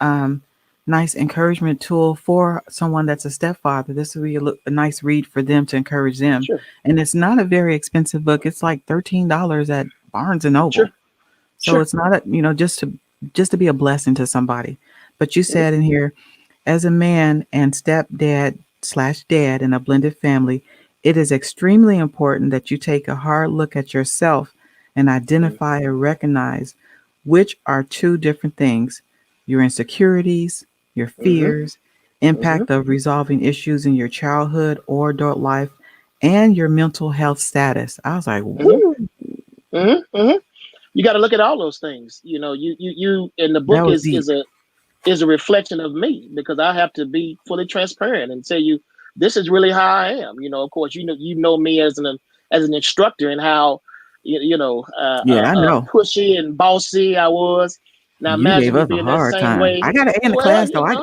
nice encouragement tool for someone that's a stepfather. This would be a nice read for them to encourage them. Sure, And it's not a very expensive book. It's like $13 at Barnes and sure, Noble. So sure. it's not just to be a blessing to somebody. But you Mhm. said in here, as a man and stepdad/dad in a blended family, it is extremely important that you take a hard look at yourself and Mhm. identify and recognize which are two different things: your insecurities, your Mhm. fears, Mhm. impact of resolving issues in your childhood or adult life, and your mental health status. I was like, Mhm. woo, Mhm. Mhm. You got to look at all those things. You and the that book was is deep. a reflection of me, because I have to be fully transparent and tell you this is really how I am. Of course, you know me as an instructor, and how Yeah, I know. pushy and bossy I was. Now You gave imagine me us a being that hard same time. way. I got an A in the Well, class though. I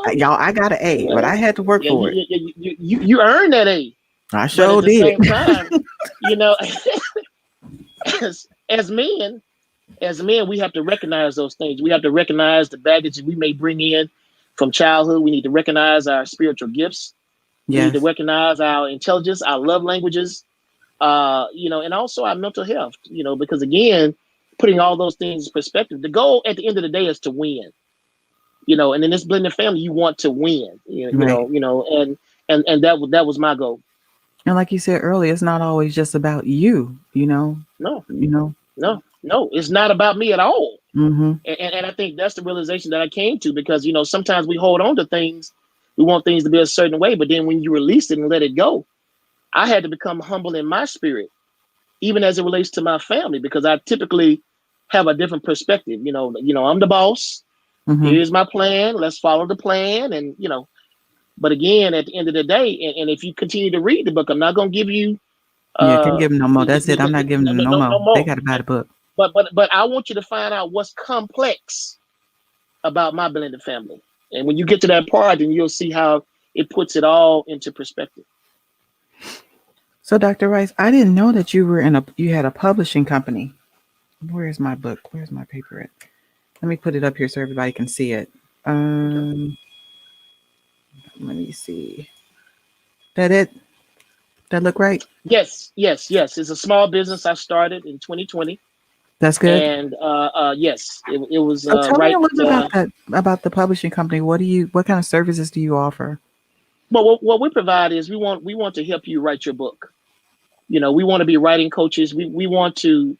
got an A, but I well, had to work yeah, for it. you earned that A, I but at sure the did. same time, you know, as men, we have to recognize those things. We have to recognize the baggage we may bring in from childhood. We need to recognize our spiritual gifts. We need to Yes. recognize our intelligence, our love languages, and also our mental health, because again, putting all those things in perspective, the goal at the end of the day is to win, and in this blended family, you want to win, Right. and that was my goal. And like you said earlier, it's not always just about you, No, you know. no, no, it's not about me at all. Mm-hmm. And I think that's the realization that I came to, because, sometimes we hold on to things. We want things to be a certain way, but then when you release it and let it go, I had to become humble in my spirit, even as it relates to my family, because I typically have a different perspective. I'm the boss. Mm-hmm. Here's my plan. Let's follow the plan. And, but again, at the end of the day, and if you continue to read the book, I'm not going to give you, Yeah, can't give them no more. the, That's it. I'm not giving them no no more. They more. got to buy the book. But I want you to find out what's complex about my blended family. And when you get to that part, then you'll see how it puts it all into perspective. So, Dr. Rice, I didn't know that you had a publishing company. Where's my book? Where's my paper at? Let me put it up here so everybody can see it. Okay. Let me see. That it? That look right? Yes, yes, yes. It's a small business I started in 2020. That's good. And yes, it was So tell me a right. little bit about the publishing company. What kind of services do you offer? Well, what we provide is we want to help you write your book. We want to be writing coaches. We want to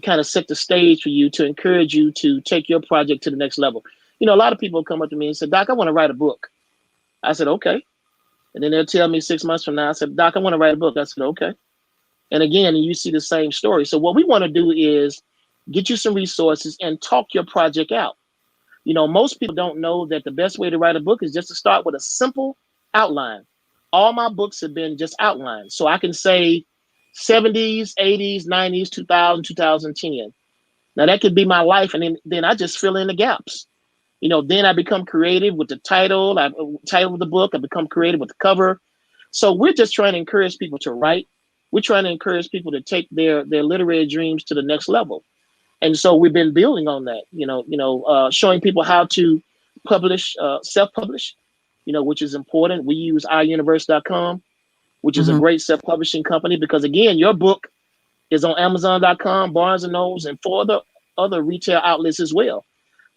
kind of set the stage for you, to encourage you to take your project to the next level. A lot of people come up to me and say, Doc, I want to write a book. I said, okay. And then they'll tell me 6 months from now, I said, Doc, I want to write a book. I said, okay. And again, you see the same story. So what we want to do is get you some resources and talk your project out. Most people don't know that the best way to write a book is just to start with a simple outline. All my books have been just outlines. So I can say 70s, 80s, 90s, 2000, 2010. Now that could be my life. And then I just fill in the gaps. Then I become creative with the title of the book. I become creative with the cover. So we're just trying to encourage people to write. We're trying to encourage people to take their literary dreams to the next level. And so we've been building on that, showing people how to publish, self-publish, which is important. We use iuniverse.com, which is a Mm-hmm. great self-publishing company, because again, your book is on Amazon.com, Barnes and Nobles, and 4 other retail outlets as well.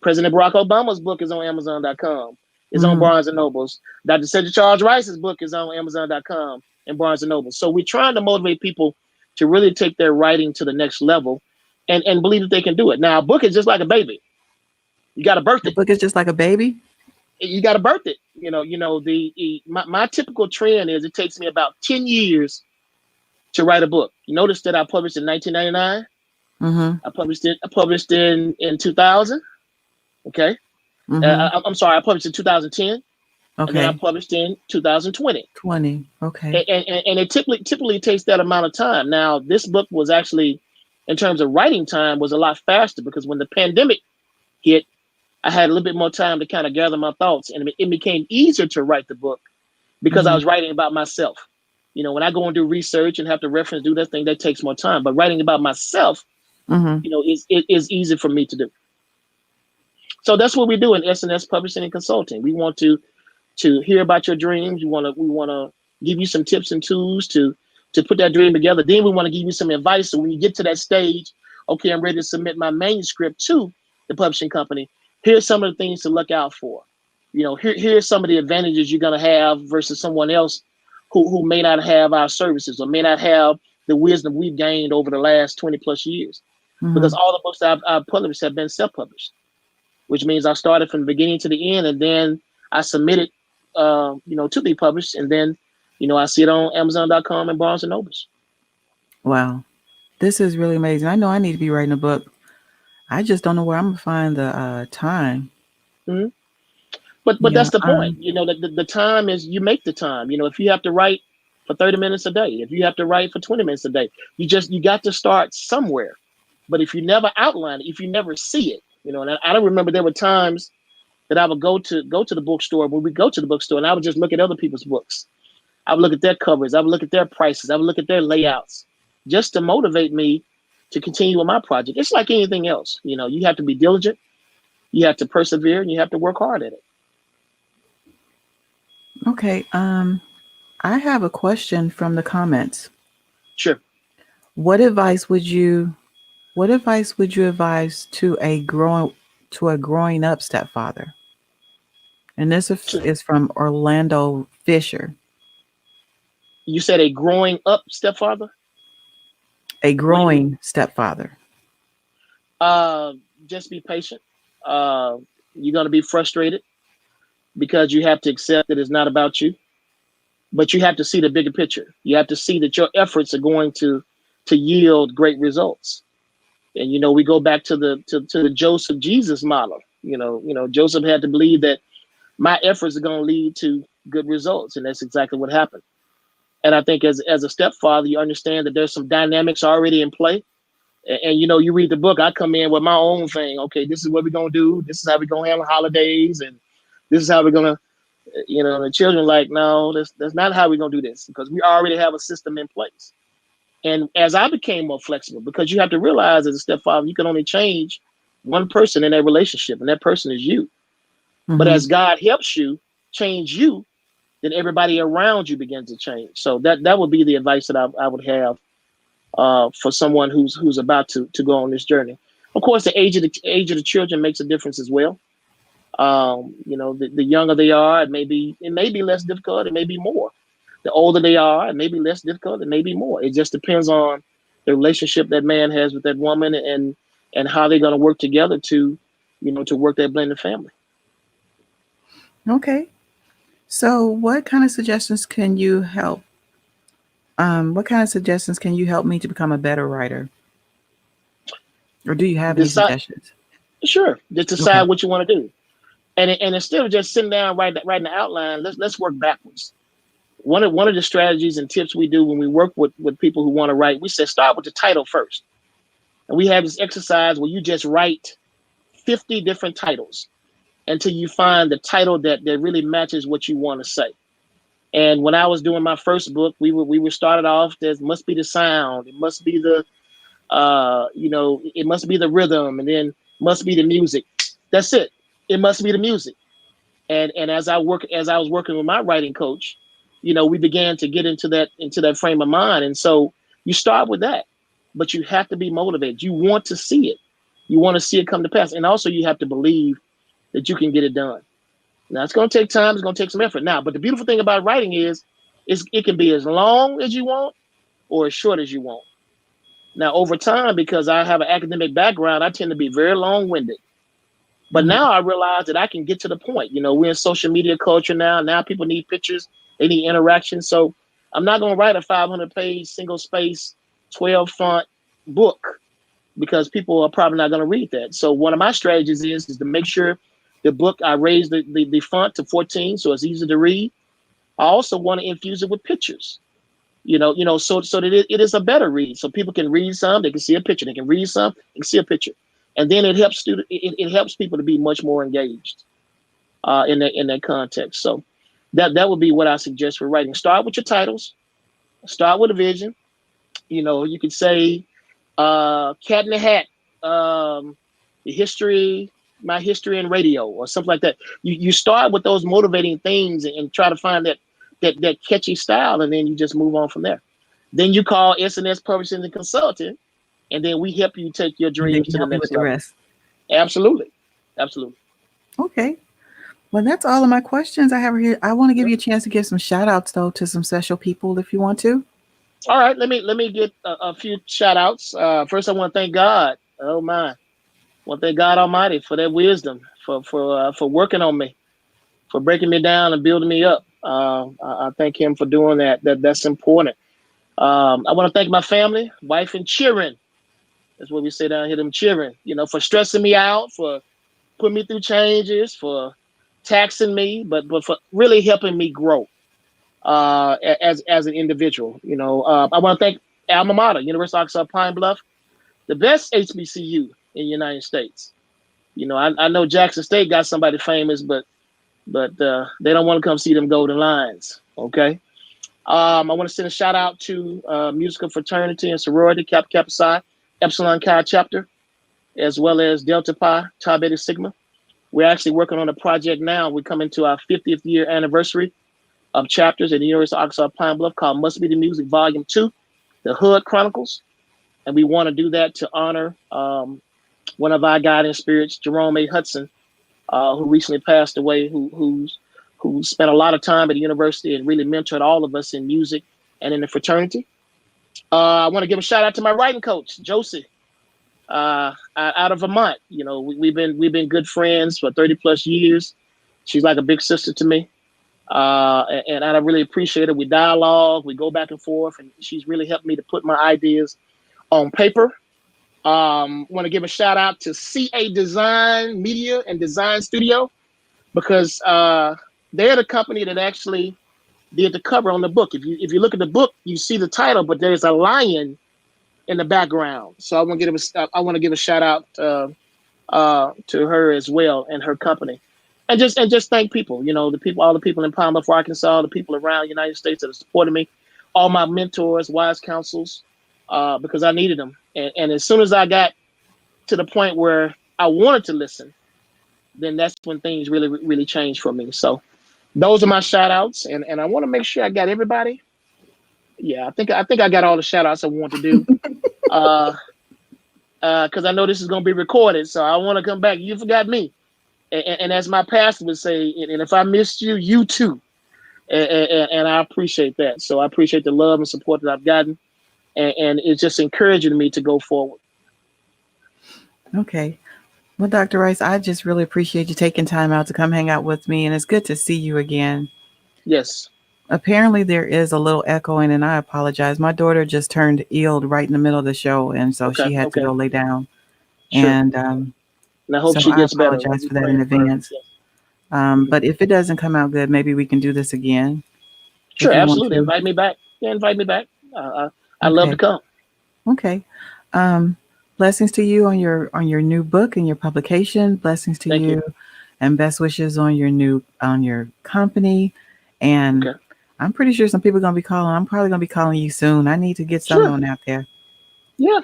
President Barack Obama's book is on Amazon.com, is on Mm-hmm. Barnes and Nobles. Dr. Cedric Charles Rice's book is on Amazon.com and Barnes and Nobles. So we're trying to motivate people to really take their writing to the next level, and believe that they can do it. Now, a book is just like a baby. You got to birth The it. book is just like a baby. You got to birth it. My typical trend is it takes me about 10 years to write a book. You notice that I published in 1999. Mm-hmm. I published in 2000. Okay. Mm-hmm. I'm sorry. I published in 2010, and then I Okay. published in 2020. 20. Okay. And it typically takes that amount of time. Now, this book was actually, in terms of writing time, was a lot faster, because when the pandemic hit, I had a little bit more time to kind of gather my thoughts, and it became easier to write the book because I Mm-hmm. was writing about myself. When I go and do research and have to reference, do that thing, that takes more time. But writing about myself, Mm-hmm. is easy for me to do. So that's what we do in SNS Publishing and Consulting. We want to hear about your dreams. We want to give you some tips and tools to put that dream together. Then we want to give you some advice. So when you get to that stage, okay, I'm ready to submit my manuscript to the publishing company. Here's some of the things to look out for. Here's some of the advantages you're going to have versus someone else who may not have our services, or may not have the wisdom we've gained over the last 20 plus years. Mm-hmm. Because all the books I've published have been self-published, which means I started from the beginning to the end, and then I submitted, to be published, and then, I see it on Amazon.com and Barnes and Nobles. Wow. This is really amazing. I know I need to be writing a book. I just don't know where I'm gonna find the time. Hmm. But Yeah. that's the point. The time is, you make the time. If you have to write for 30 minutes a day, if you have to write for 20 minutes a day, you got to start somewhere. But if you never outline it, if you never see it, and I don't remember, there were times that I would go to the bookstore. When we go to the bookstore, and I would just look at other people's books. I would look at their covers. I would look at their prices. I would look at their layouts, just to motivate me to continue with my project. It's like anything else. You have to be diligent, you have to persevere, and you have to work hard at it. Okay. I have a question from the comments. Sure. What advice would you What advice would you advise to a growing up stepfather? And this So is from Orlando Fisher. you said a growing up stepfather? A What do you mean? growing stepfather. Uh, just be patient. You're going to be frustrated because you have to accept that it's not about you, but you have to see the bigger picture. You have to see that your efforts are going to yield great results. And we go back to the Joseph Jesus model. Joseph had to believe that my efforts are going to lead to good results, and that's exactly what happened. And I think as a stepfather, you understand that there's some dynamics already in play. And you read the book, I come in with my own thing. Okay, this is what we're gonna do. This is how we're gonna handle holidays, and this is how we're gonna, the children like, no, that's not how we're gonna do this, because we already have a system in place. And as I became more flexible, because you have to realize as a stepfather, you can only change one person in that relationship, and that person is you. But Mm-hmm. as God helps you change you, then everybody around you begins to change. So that would be the advice that I would have for someone who's about to go on this journey. Of course, the age of the children makes a difference as well. The younger they are, it may be less difficult, it may be more. The older they are, it may be less difficult, it may be more. It just depends on the relationship that man has with that woman, and how they're going to work together to work that blended family. Okay. So, what kind of suggestions can you help? What kind of suggestions can you help me to become a better writer? Or do you have any Decide, suggestions? sure, just decide Okay. what you want to do, and instead of just sitting down writing the outline, let's work backwards. One of the strategies and tips we do when we work with people who want to write, we say start with the title first. And we have this exercise where you just write 50 different titles until you find the title that really matches what you want to say. And when I was doing my first book, we were started off, there must be the sound, it must be the it must be the rhythm, and then must be the music. That's it. It must be the music. And as I was working with my writing coach, we began to get into that frame of mind. And so you start with that, but you have to be motivated. You want to see it. You want to see it come to pass. And also you have to believe that you can get it done. Now it's going to take time. It's going to take some effort. Now, but the beautiful thing about writing is it can be as long as you want or as short as you want. Now, over time, because I have an academic background, I tend to be very long-winded. But Mm-hmm. now I realize that I can get to the point. We're in social media culture now. Now people need pictures. They need interaction. So I'm not going to write a 500-page, single-space, 12-font book, because people are probably not going to read that. So one of my strategies is to make sure the book, I raise the font to 14 so it's easy to read. I also want to infuse it with pictures. So that it is a better read. So people can read some, they can see a picture. They can read some, they can see a picture. And then it helps it helps people to be much more engaged in that context. So that would be what I suggest for writing. Start with your titles. Start with a vision. You could say Cat in the Hat, my history in radio, or something like that. You start with those motivating things and try to find that catchy style, and then you just move on from there. Then you call S&S Publishing and Consulting, and then we help you take your And they dreams can to the help you next with the level. rest. Absolutely. Absolutely. Okay. Well, that's all of my questions I have here. I want to give you a chance to give some shout outs, though, to some special people if you want to. All right, let me get a few shout outs. First, I want to thank God. Oh my, I want to thank God Almighty for that wisdom, for working on me, for breaking me down and building me up. I thank Him for doing that. That's important. I want to thank my family, wife, and children. That's what we say down here, them children. For stressing me out, for putting me through changes, for taxing me, but for really helping me grow as an individual. I want to thank Alma Mater, University of Arkansas Pine Bluff, the best HBCU in the United States. I know Jackson State got somebody famous, but they don't want to come see them Golden Lions. Okay. I want to send a shout out to musical fraternity and sorority, Kappa Kappa Psi, Epsilon Chi chapter, as well as Delta Pi, Tau Beta Sigma. We're actually working on a project now. We're coming to our 50th year anniversary of chapters at the University of Arkansas Pine Bluff called Must Be the Music Volume 2, The Hood Chronicles. And we want to do that to honor one of our guiding spirits, Jerome A. Hudson, who recently passed away, who spent a lot of time at the university and really mentored all of us in music and in the fraternity. I want to give a shout out to my writing coach, Josie. out of Vermont. We've been good friends for 30 plus years. She's like a big sister to me. And I really appreciate it. We dialogue, we go back and forth, and she's really helped me to put my ideas on paper. Want to give a shout out to CA Design Media and Design Studio, because they're the company that actually did the cover on the book. If you look at the book, you see the title, but there's a lion in the background. So I want to give a shout out to her as well and her company, and just thank people. All the people in Pine Bluff, Arkansas, the people around the United States that have supported me, all my mentors, wise counsels, because I needed them. And as soon as I got to the point where I wanted to listen, then that's when things really, really changed for me. So those are my shout outs. And I want to make sure I got everybody. Yeah, I think I got all the shout outs I want to do. Because I know this is going to be recorded. So I want to come back. You forgot me. And as my pastor would say, and if I missed you, you too. And I appreciate that. So I appreciate the love and support that I've gotten. And it's just encouraging me to go forward. Okay. Well, Dr. Rice, I just really appreciate you taking time out to come hang out with me. And it's good to see you again. Yes. Apparently there is a little echoing, and I apologize. My daughter just turned ill right in the middle of the show, and so she had to go lay down. Sure. And I hope she gets better. I apologize for that in advance. Yes. But if it doesn't come out good, maybe we can do this again. Sure, absolutely. Invite me back. Yeah, invite me back. I'd love to come. Okay. Blessings to you on your new book and your publication. Blessings to you, and best wishes on your company. And I'm pretty sure some people are gonna be calling. I'm probably gonna be calling you soon. I need to get someone out there. Yeah,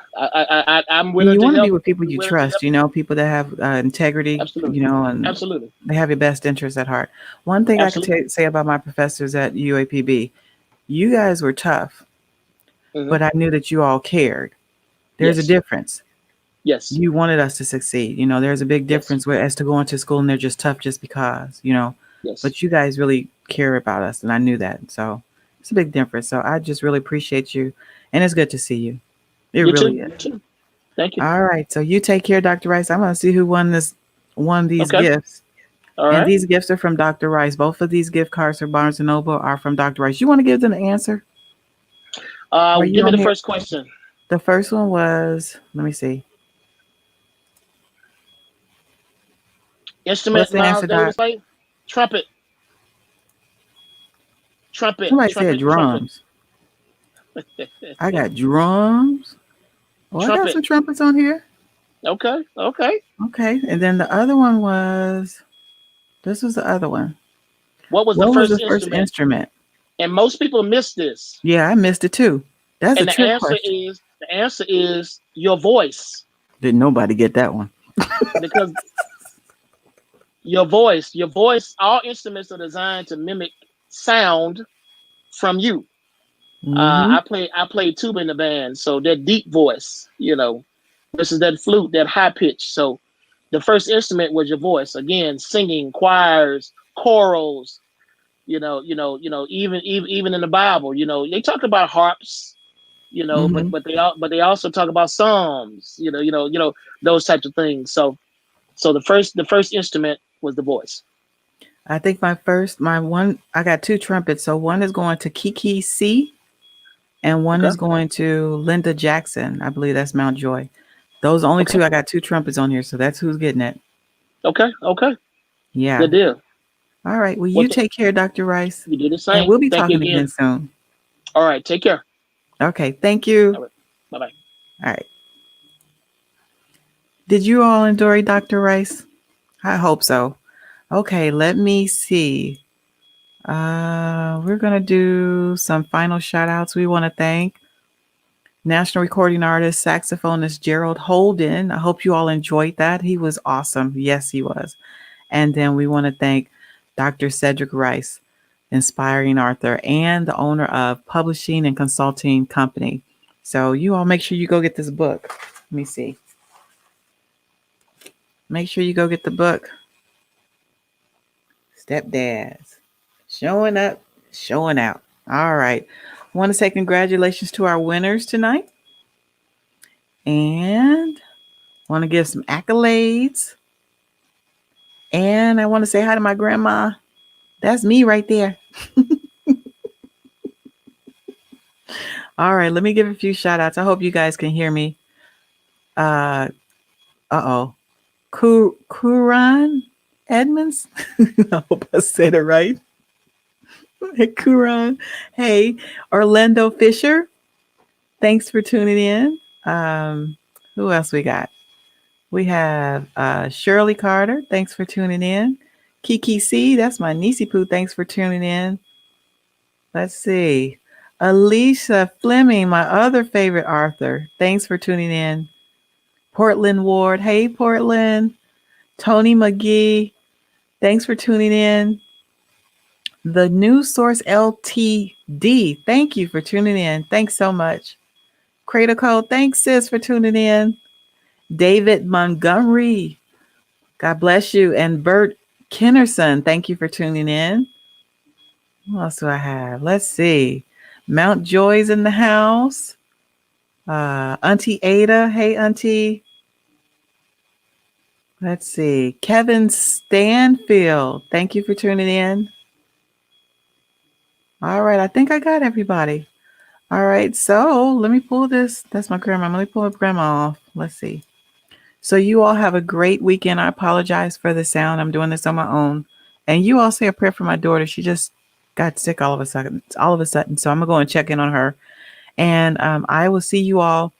I'm willing. You want to be with people you trust. People that have integrity. Absolutely. And absolutely, they have your best interests at heart. One thing I can say about my professors at UAPB, you guys were tough, but I knew that you all cared. There's a difference. Yes. You wanted us to succeed. There's a big difference as to going to school and they're just tough just because, Yes. But you guys really care about us, and I knew that. So it's a big difference. So I just really appreciate you, and it's good to see you. It really is. You too. Thank you. All right. So you take care, Dr. Rice. I'm going to see who won these gifts. All right. And these gifts are from Dr. Rice. Both of these gift cards for Barnes & Noble are from Dr. Rice. You want to give them the answer? Give me the first question. The first one was, let me see. Instrument, Miles Davis, trumpet. Somebody said drums. I got drums. Oh, I got some trumpets on here. Okay. And then the other one was, this was the other one. What was the first instrument? And most people miss this. Yeah, I missed it too. That's a trick question. The answer is your voice. Didn't nobody get that one? Because your voice, all instruments are designed to mimic sound from you. I play tuba in the band, so that deep voice, versus that flute, that high pitch. So the first instrument was your voice. Again, singing, choirs, chorals, even in the Bible, they talk about harps, but they also talk about psalms, those types of things. So the first instrument was the voice. I think I got two trumpets. So one is going to Kiki C, and one is going to Linda Jackson. I believe that's Mount Joy. Those are only two. I got two trumpets on here, so that's who's getting it. Okay. Yeah. Good deal. All right. Well, you take care, Dr. Rice. You do the same. And we'll be talking again soon. All right. Take care. Okay. Thank you. All right. Bye-bye. All right. Did you all enjoy Dr. Rice? I hope so. Okay. Let me see. We're going to do some final shout outs. We want to thank national recording artist, saxophonist Gerald Holden. I hope you all enjoyed that. He was awesome. Yes, he was. And then we want to thank Dr. Sederick Rice, inspiring author and the owner of publishing and consulting company. So you all make sure you go get this book. Let me see. Make sure you go get the book. Stepdads. Showing up, showing out. All right. I want to say congratulations to our winners tonight. And Want to give some accolades. And I want to say hi to my grandma. That's me right there. All right, let me give a few shout outs. I hope you guys can hear me. Uh-oh. Kuran Edmonds. I hope I said it right. Hey, Kuran. Hey, Orlando Fisher. Thanks for tuning in. Who else we got? We have Shirley Carter. Thanks for tuning in. Kiki C. That's my niecey poo. Thanks for tuning in. Let's see. Alicia Fleming, my other favorite Arthur. Thanks for tuning in. Portland Ward. Hey, Portland. Tony McGee. Thanks for tuning in. The New Source LTD. Thank you for tuning in. Thanks so much. Cradle Code. Thanks, sis, for tuning in. David Montgomery. God bless you. And Bert Kennerson. Thank you for tuning in. What else do I have? Let's see. Mount Joy's in the house. Auntie Ada. Hey, Auntie. Let's see. Kevin Stanfield. Thank you for tuning in. All right. I think I got everybody. All right. So let me pull this. That's my grandma. Let me pull grandma off. Let's see. So you all have a great weekend. I apologize for the sound. I'm doing this on my own. And you all say a prayer for my daughter. She just got sick all of a sudden. So I'm going to go and check in on her. And I will see you all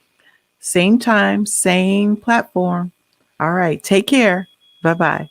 same time, same platform. All right. Take care. Bye-bye.